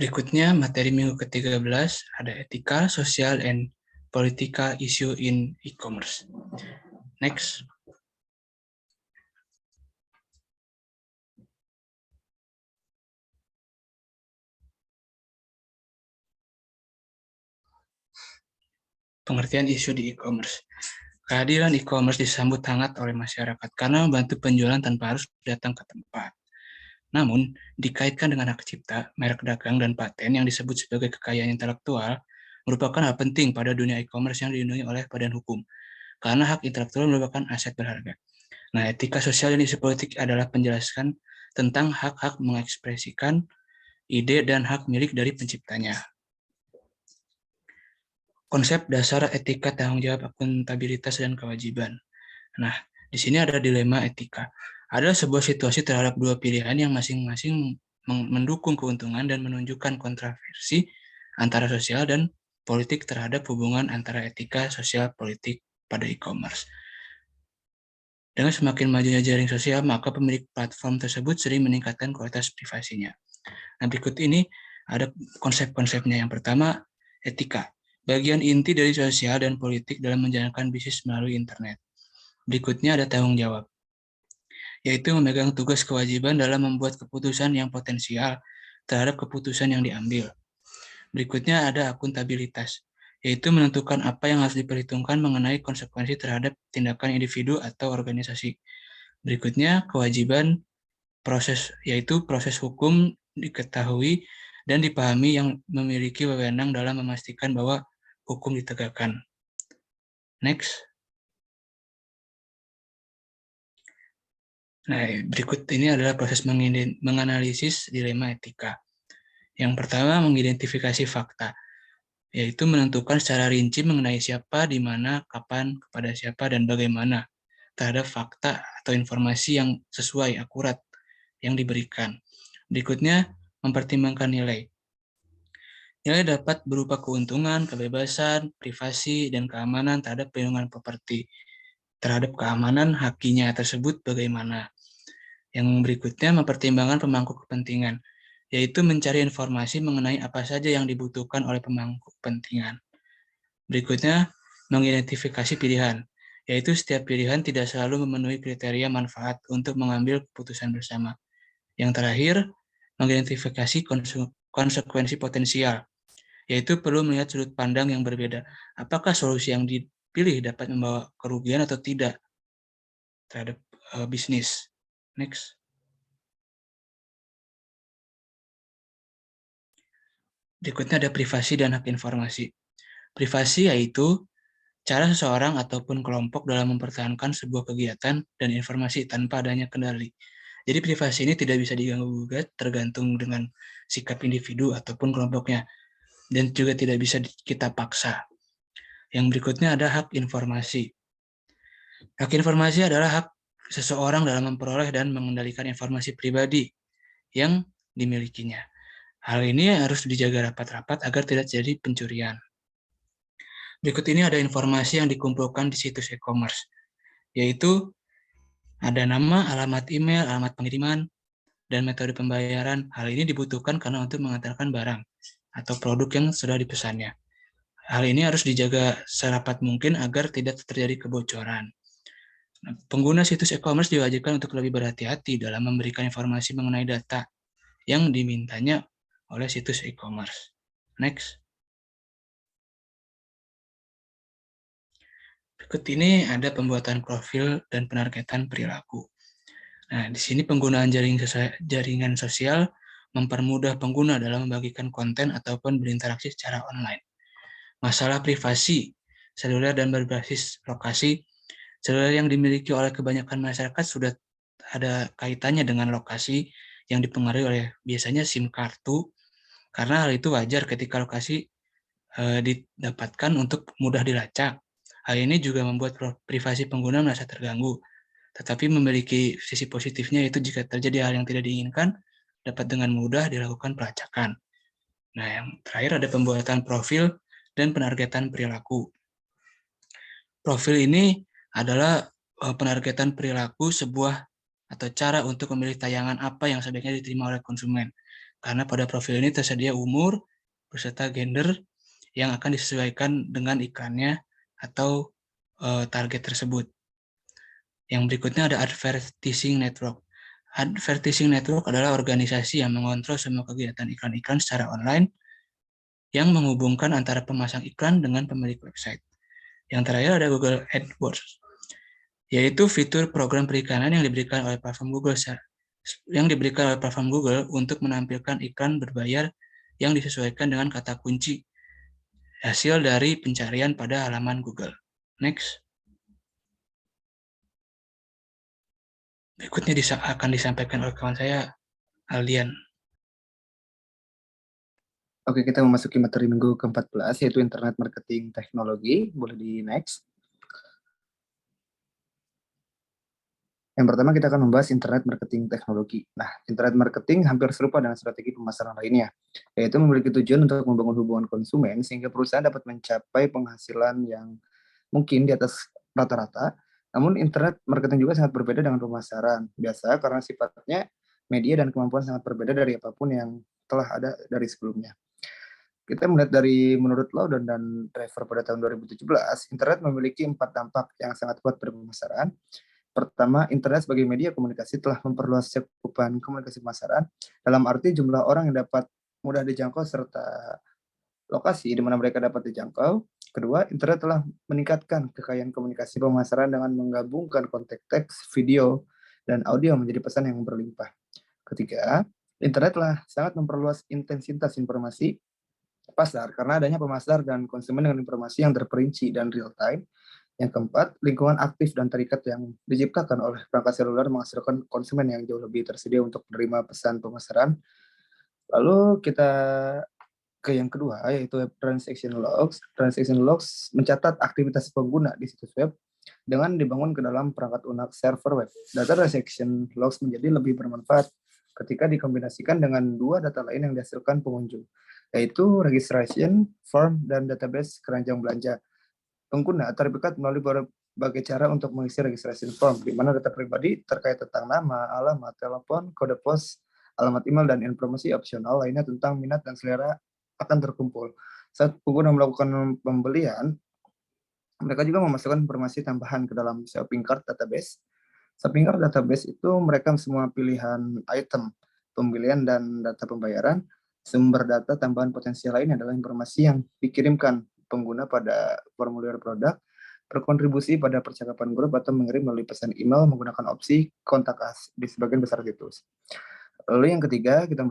Berikutnya, materi minggu ke-13 ada etika, sosial, and political issue in e-commerce. Next. Pengertian isu di e-commerce. Kehadiran e-commerce disambut hangat oleh masyarakat karena membantu penjualan tanpa harus datang ke tempat. Namun, dikaitkan dengan hak cipta, merek dagang, dan paten yang disebut sebagai kekayaan intelektual, merupakan hal penting pada dunia e-commerce yang dilindungi oleh badan hukum, karena hak intelektual merupakan aset berharga. Nah, etika sosial dan isu politik adalah penjelasan tentang hak-hak mengekspresikan ide dan hak milik dari penciptanya. Konsep dasar etika, tanggung jawab, akuntabilitas, dan kewajiban. Nah, di sini ada dilema etika. Ada sebuah situasi terhadap dua pilihan yang masing-masing mendukung keuntungan dan menunjukkan kontroversi antara sosial dan politik terhadap hubungan antara etika, sosial, politik pada e-commerce. Dengan semakin majunya jaring sosial, maka pemilik platform tersebut sering meningkatkan kualitas privasinya. Nah, berikut ini ada konsep-konsepnya. Yang pertama, etika. Bagian inti dari sosial dan politik dalam menjalankan bisnis melalui internet. Berikutnya ada tanggung jawab, yaitu memegang tugas kewajiban dalam membuat keputusan yang potensial terhadap keputusan yang diambil. Berikutnya ada akuntabilitas, yaitu menentukan apa yang harus diperhitungkan mengenai konsekuensi terhadap tindakan individu atau organisasi. Berikutnya kewajiban yaitu proses hukum diketahui dan dipahami yang memiliki wewenang dalam memastikan bahwa hukum ditegakkan. Next. Nah, berikut ini adalah proses menganalisis dilema etika. Yang pertama, mengidentifikasi fakta, yaitu menentukan secara rinci mengenai siapa, di mana, kapan, kepada siapa, dan bagaimana terhadap fakta atau informasi yang sesuai, akurat yang diberikan. Berikutnya, mempertimbangkan nilai. Nilai dapat berupa keuntungan, kebebasan, privasi, dan keamanan terhadap perlindungan properti. Terhadap keamanan hakinya tersebut bagaimana. Yang berikutnya, mempertimbangkan pemangku kepentingan, yaitu mencari informasi mengenai apa saja yang dibutuhkan oleh pemangku kepentingan. Berikutnya, mengidentifikasi pilihan, yaitu setiap pilihan tidak selalu memenuhi kriteria manfaat untuk mengambil keputusan bersama. Yang terakhir, mengidentifikasi konsekuensi potensial, yaitu perlu melihat sudut pandang yang berbeda. Apakah solusi yang dipilih dapat membawa kerugian atau tidak terhadap bisnis. Next. Berikutnya ada privasi dan hak informasi. Privasi yaitu cara seseorang ataupun kelompok dalam mempertahankan sebuah kegiatan dan informasi tanpa adanya kendali. Jadi privasi ini tidak bisa diganggu-gugat tergantung dengan sikap individu ataupun kelompoknya, dan juga tidak bisa kita paksa. Yang berikutnya ada hak informasi. Hak informasi adalah hak seseorang dalam memperoleh dan mengendalikan informasi pribadi yang dimilikinya. Hal ini harus dijaga rapat-rapat agar tidak terjadi pencurian. Berikut ini ada informasi yang dikumpulkan di situs e-commerce, yaitu ada nama, alamat email, alamat pengiriman, dan metode pembayaran. Hal ini dibutuhkan karena untuk mengantarkan barang atau produk yang sudah dipesannya. Hal ini harus dijaga serapat mungkin agar tidak terjadi kebocoran. Pengguna situs e-commerce diwajibkan untuk lebih berhati-hati dalam memberikan informasi mengenai data yang dimintanya oleh situs e-commerce. Next. Berikut ini ada pembuatan profil dan penargetan perilaku. Nah, di sini penggunaan jaringan sosial mempermudah pengguna dalam membagikan konten ataupun berinteraksi secara online. Masalah privasi seluler dan berbasis lokasi. Seluler yang dimiliki oleh kebanyakan masyarakat sudah ada kaitannya dengan lokasi yang dipengaruhi oleh biasanya SIM kartu, karena hal itu wajar ketika lokasi didapatkan untuk mudah dilacak. Hal ini juga membuat privasi pengguna merasa terganggu, tetapi memiliki sisi positifnya, yaitu jika terjadi hal yang tidak diinginkan, dapat dengan mudah dilakukan pelacakan. Nah, yang terakhir ada pembuatan profil dan penargetan perilaku. Profil ini adalah penargetan perilaku sebuah atau cara untuk memilih tayangan apa yang sebaiknya diterima oleh konsumen. karena pada profil ini tersedia umur beserta gender yang akan disesuaikan dengan iklannya atau target tersebut. Yang berikutnya ada advertising network. Advertising network adalah organisasi yang mengontrol semua kegiatan iklan-iklan secara online yang menghubungkan antara pemasang iklan dengan pemilik website. Yang terakhir ada Google AdWords, yaitu fitur program perikanan yang diberikan oleh platform Google untuk menampilkan iklan berbayar yang disesuaikan dengan kata kunci hasil dari pencarian pada halaman Google. Next. Berikutnya akan disampaikan oleh kawan saya, Aldian. Oke, kita memasuki materi minggu ke-14, yaitu Internet Marketing Teknologi. Boleh di next. Yang pertama kita akan membahas internet marketing teknologi. Nah, internet marketing hampir serupa dengan strategi pemasaran lainnya, yaitu memiliki tujuan untuk membangun hubungan konsumen sehingga perusahaan dapat mencapai penghasilan yang mungkin di atas rata-rata. Namun internet marketing juga sangat berbeda dengan pemasaran biasa karena sifatnya media dan kemampuan sangat berbeda dari apapun yang telah ada dari sebelumnya. Kita melihat dari menurut Loudon dan Trevor pada tahun 2017, internet memiliki 4 dampak yang sangat kuat pada pemasaran. Pertama, internet sebagai media komunikasi telah memperluas cakupan komunikasi pemasaran dalam arti jumlah orang yang dapat mudah dijangkau serta lokasi di mana mereka dapat dijangkau. Kedua, internet telah meningkatkan kekayaan komunikasi pemasaran dengan menggabungkan konteks teks, video, dan audio menjadi pesan yang berlimpah. Ketiga, internet telah sangat memperluas intensitas informasi pasar karena adanya pemasar dan konsumen dengan informasi yang terperinci dan real time. Yang keempat, lingkungan aktif dan terikat yang diciptakan oleh perangkat seluler menghasilkan konsumen yang jauh lebih tersedia untuk menerima pesan pemasaran. Lalu kita ke yang kedua, yaitu web transaction logs. Transaction logs mencatat aktivitas pengguna di situs web dengan dibangun ke dalam perangkat lunak server web. Data transaction logs menjadi lebih bermanfaat ketika dikombinasikan dengan dua data lain yang dihasilkan pengunjung, yaitu registration form dan database keranjang belanja. Pengguna terpikat melalui berbagai cara untuk mengisi registration form, di mana data pribadi terkait tentang nama, alamat, telepon, kode pos, alamat email, dan informasi opsional lainnya tentang minat dan selera akan terkumpul. Saat pengguna melakukan pembelian, mereka juga memasukkan informasi tambahan ke dalam shopping cart database. Shopping cart database itu merekam semua pilihan item, pembelian, dan data pembayaran. Sumber data tambahan potensial lain adalah informasi yang dikirimkan pengguna pada formulir produk, berkontribusi pada percakapan grup, atau mengirim melalui pesan email menggunakan opsi kontak us di sebagian besar situs. Lalu yang ketiga, kita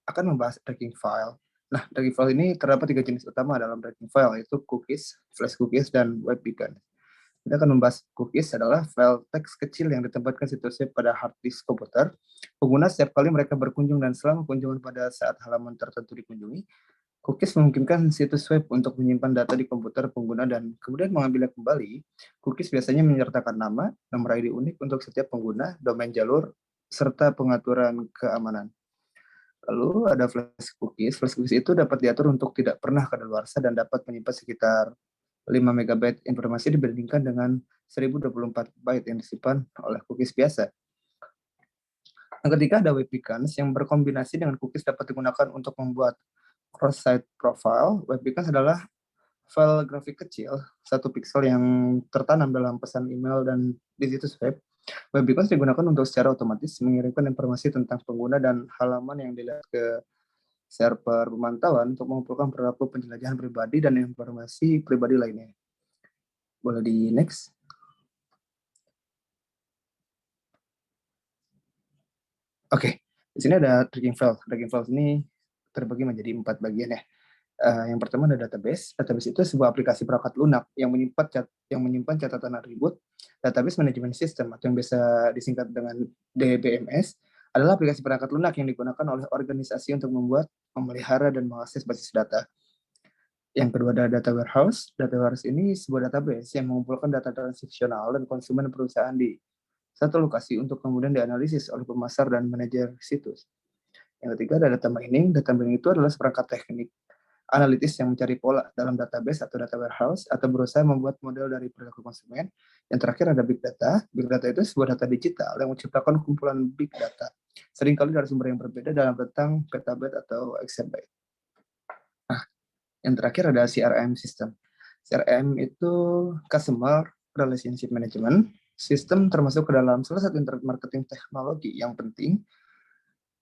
akan membahas tracking file. Nah, tracking file ini terdapat 3 jenis utama dalam tracking file, yaitu cookies, flash cookies, dan web beacon. Kita akan membahas cookies adalah file teks kecil yang ditempatkan situs web pada hard disk komputer. Pengguna setiap kali mereka berkunjung dan selama kunjungan pada saat halaman tertentu dikunjungi, cookies memungkinkan situs web untuk menyimpan data di komputer pengguna dan kemudian mengambilnya kembali. Cookies biasanya menyertakan nama, nomor ID unik untuk setiap pengguna, domain jalur, serta pengaturan keamanan. Lalu ada flash cookies. Flash cookies itu dapat diatur untuk tidak pernah kadaluarsa dan dapat menyimpan sekitar 5 MB informasi dibandingkan dengan 1024 byte yang disimpan oleh cookies biasa. Yang ketiga ada web beacons yang berkombinasi dengan cookies dapat digunakan untuk membuat cross-site profile. Web beacons adalah file grafik kecil, 1 pixel yang tertanam dalam pesan email dan di situs web. Web beacons digunakan untuk secara otomatis mengirimkan informasi tentang pengguna dan halaman yang dilihat ke server pemantauan untuk mengumpulkan perilaku penjelajahan pribadi dan informasi pribadi lainnya. Boleh di next. Oke, di sini ada tracking file. Tracking file ini terbagi menjadi 4 bagian ya. Yang pertama ada database. Database itu sebuah aplikasi perangkat lunak yang menyimpan catatan atribut. Database Management System atau yang biasa disingkat dengan DBMS adalah aplikasi perangkat lunak yang digunakan oleh organisasi untuk membuat, memelihara, dan mengakses basis data. Yang kedua ada data warehouse. Data warehouse ini sebuah database yang mengumpulkan data transaksional dan konsumen perusahaan di satu lokasi untuk kemudian dianalisis oleh pemasar dan manajer situs. Yang ketiga ada data mining. Data mining itu adalah seperangkat teknik analitis yang mencari pola dalam database atau data warehouse atau berusaha membuat model dari perilaku konsumen. Yang terakhir ada big data. Big data itu sebuah data digital yang menciptakan kumpulan big data seringkali dari sumber yang berbeda dalam rentang petabyte atau exabyte. Nah, yang terakhir ada CRM system. CRM itu Customer Relationship Management System, termasuk ke dalam salah satu internet marketing teknologi yang penting.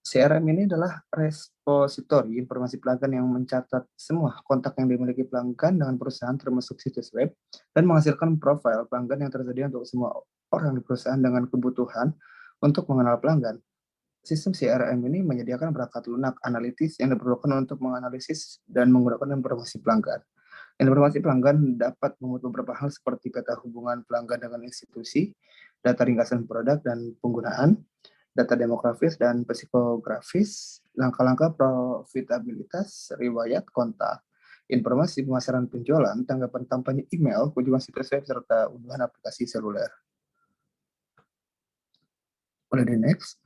CRM ini adalah repository informasi pelanggan yang mencatat semua kontak yang dimiliki pelanggan dengan perusahaan termasuk situs web dan menghasilkan profil pelanggan yang tersedia untuk semua orang di perusahaan dengan kebutuhan untuk mengenal pelanggan. Sistem CRM ini menyediakan perangkat lunak analitis yang diperlukan untuk menganalisis dan menggunakan informasi pelanggan. Informasi pelanggan dapat memuat beberapa hal seperti peta hubungan pelanggan dengan institusi, data ringkasan produk dan penggunaan, data demografis dan psikografis, langkah-langkah profitabilitas, riwayat kontak, informasi pemasaran penjualan, tanggapan kampanye email, kunjungan situs web, serta unduhan aplikasi seluler. Boleh di next.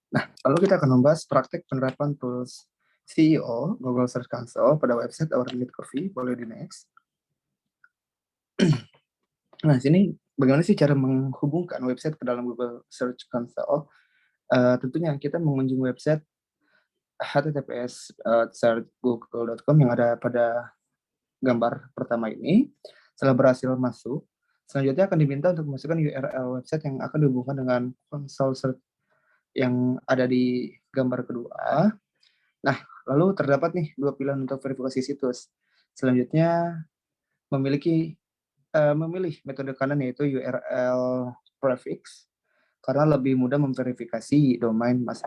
Nah, lalu kita akan membahas praktek penerapan tools CEO, Google Search Console, pada website Our Limit Coffee. Boleh di next. Nah, sini bagaimana sih cara menghubungkan website ke dalam Google Search Console? Tentunya kita mengunjungi website https://google.com yang ada pada gambar pertama ini. Setelah berhasil masuk, selanjutnya akan diminta untuk memasukkan URL website yang akan dihubungkan dengan konsol search yang ada di gambar kedua. Nah, lalu terdapat nih dua pilihan untuk verifikasi situs. Selanjutnya memilih metode kanan yaitu URL prefix karena lebih mudah memverifikasi domain Mas.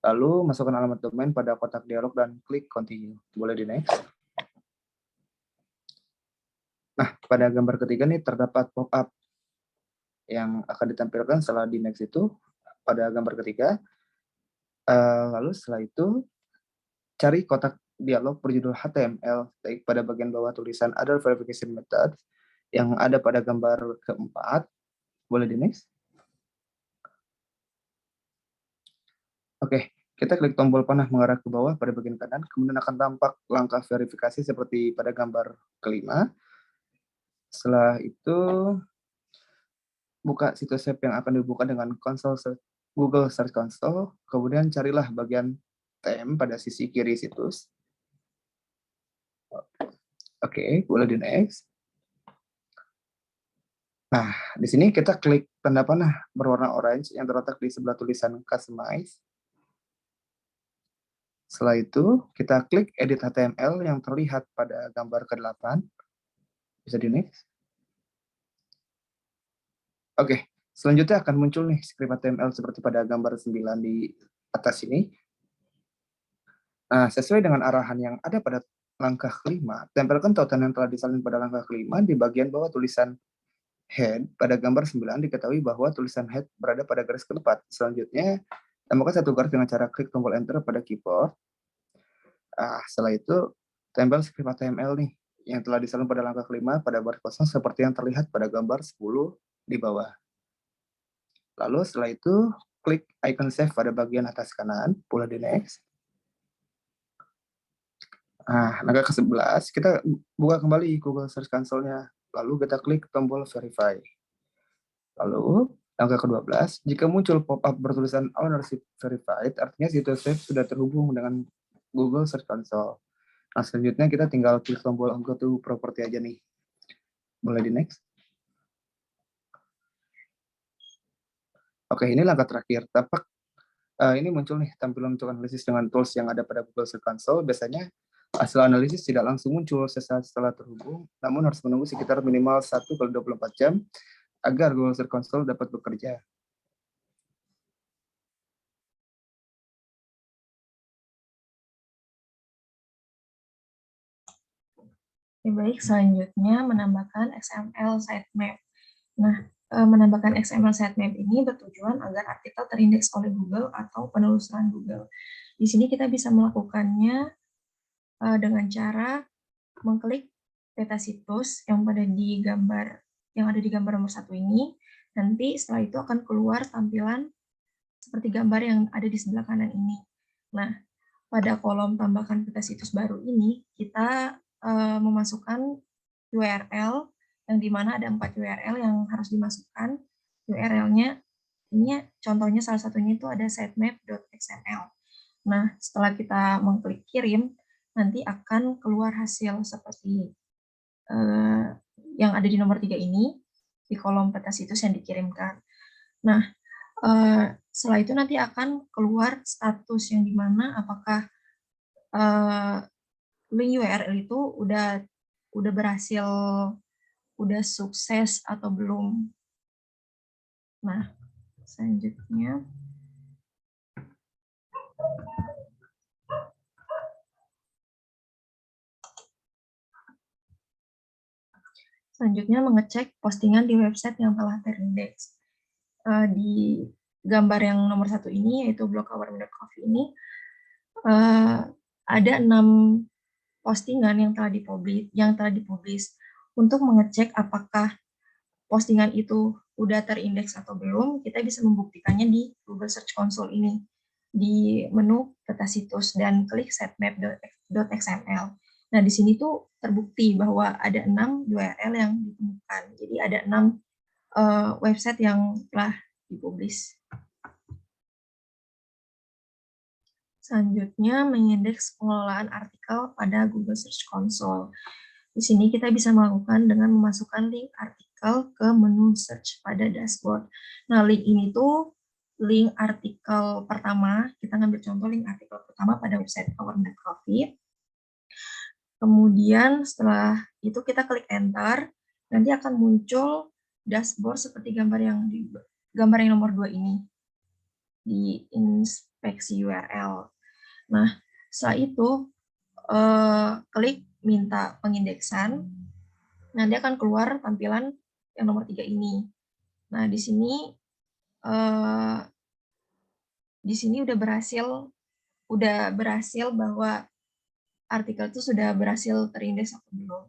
Lalu masukkan alamat domain pada kotak dialog dan klik continue. Boleh di next. Nah, pada gambar ketiga nih terdapat pop-up yang akan ditampilkan setelah di next itu pada gambar ketiga. Lalu setelah itu cari kotak dialog berjudul HTML pada bagian bawah tulisan Other Verification Methods yang ada pada gambar keempat. Boleh di next. Oke, kita klik tombol panah mengarah ke bawah pada bagian kanan, kemudian akan tampak langkah verifikasi seperti pada gambar kelima. Setelah itu, buka situs web yang akan dibuka dengan Google Search Console, kemudian carilah bagian theme pada sisi kiri situs. Oke, boleh di next. Nah, di sini kita klik tanda panah berwarna orange yang terletak di sebelah tulisan Customize. Setelah itu, kita klik Edit HTML yang terlihat pada gambar ke-8. Bisa di next. Oke, selanjutnya akan muncul nih script HTML seperti pada gambar 9 di atas ini. Nah, sesuai dengan arahan yang ada pada langkah kelima, tempelkan tautan yang telah disalin pada langkah kelima di bagian bawah tulisan head. Pada gambar 9 diketahui bahwa tulisan head berada pada garis keempat. Selanjutnya, tambahkan satu garis dengan cara klik tombol enter pada keyboard. Setelah itu, tempel script HTML nih yang telah disalin pada langkah kelima pada bar kosong seperti yang terlihat pada gambar 10 di bawah. Lalu setelah itu, klik icon save pada bagian atas kanan, boleh di next. Nah, langkah ke-11, kita buka kembali Google Search Console-nya. Lalu kita klik tombol verify. Lalu, langkah ke-12, jika muncul pop-up bertulisan ownership verified, artinya situs web sudah terhubung dengan Google Search Console. Nah, selanjutnya kita tinggal klik tombol go to property aja nih. Boleh di next. Oke, ini langkah terakhir. Tampak ini muncul nih tampilan untuk analisis dengan tools yang ada pada Google Search Console. Biasanya hasil analisis tidak langsung muncul sesaat setelah terhubung, namun harus menunggu sekitar minimal 1x24 jam agar Google Search Console dapat bekerja. Baik, selanjutnya menambahkan XML sitemap. Nah, menambahkan XML sitemap ini bertujuan agar artikel terindeks oleh Google atau penelusuran Google. Di sini kita bisa melakukannya dengan cara mengklik peta situs yang ada di gambar nomor 1 ini. Nanti setelah itu akan keluar tampilan seperti gambar yang ada di sebelah kanan ini. Nah, pada kolom tambahkan peta situs baru ini, kita memasukkan URL yang dimana ada 4 URL yang harus dimasukkan. URL-nya Ini contohnya salah satunya itu ada sitemap.xml. Nah, setelah kita mengklik kirim, nanti akan keluar hasil seperti yang ada di nomor 3 ini, di kolom peta situs yang dikirimkan. Nah, setelah itu nanti akan keluar status yang dimana apakah link URL itu udah berhasil, udah sukses atau belum. Nah, selanjutnya mengecek postingan di website yang telah terindeks. Di gambar yang nomor 1 ini, yaitu blog-our-coffee ini, ada 6 postingan yang telah dipublish. Untuk mengecek apakah postingan itu udah terindeks atau belum, kita bisa membuktikannya di Google Search Console ini, di menu peta situs dan klik sitemap.xml. Nah, di sini tuh terbukti bahwa ada 6 URL yang ditemukan. Jadi ada 6 website yang telah dipublish. Selanjutnya, mengindeks pengelolaan artikel pada Google Search Console. Di sini kita bisa melakukan dengan memasukkan link artikel ke menu search pada dashboard. Nah, link ini tuh link artikel pertama. Kita ngambil contoh link artikel pertama pada website our.coffee. Kemudian setelah itu kita klik enter, nanti akan muncul dashboard seperti gambar yang nomor 2 ini di inspeksi URL. Nah, setelah itu klik minta pengindeksan, nanti akan keluar tampilan yang nomor 3 ini. Nah, di sini udah berhasil bahwa artikel itu sudah berhasil terindeks atau belum.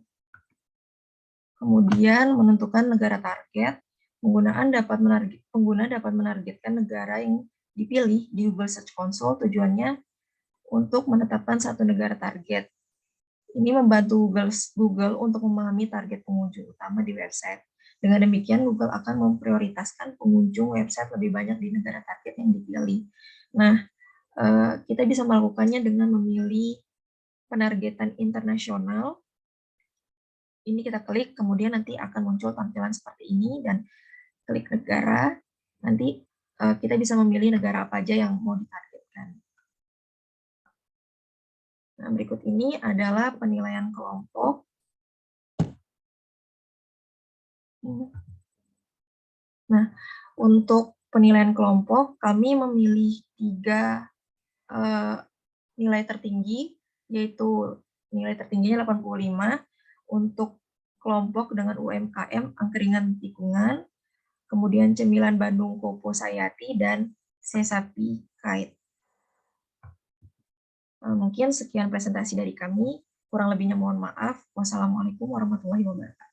Kemudian menentukan negara target, pengguna dapat menargetkan negara yang dipilih di Google Search Console, tujuannya untuk menetapkan satu negara target. Ini membantu Google untuk memahami target pengunjung utama di website. Dengan demikian, Google akan memprioritaskan pengunjung website lebih banyak di negara target yang dipilih. Nah, kita bisa melakukannya dengan memilih penargetan internasional. Ini kita klik, kemudian nanti akan muncul tampilan seperti ini, dan klik negara, nanti kita bisa memilih negara apa aja yang mau ditargetkan. Nah, berikut ini adalah penilaian kelompok. Nah, untuk penilaian kelompok, kami memilih 3 nilai tertinggi, yaitu nilai tertingginya 85 untuk kelompok dengan UMKM Angkringan Tikungan, kemudian Cemilan Bandung Kopo Sayati, dan Sesapi Kait. Mungkin sekian presentasi dari kami, kurang lebihnya mohon maaf. Wassalamualaikum warahmatullahi wabarakatuh.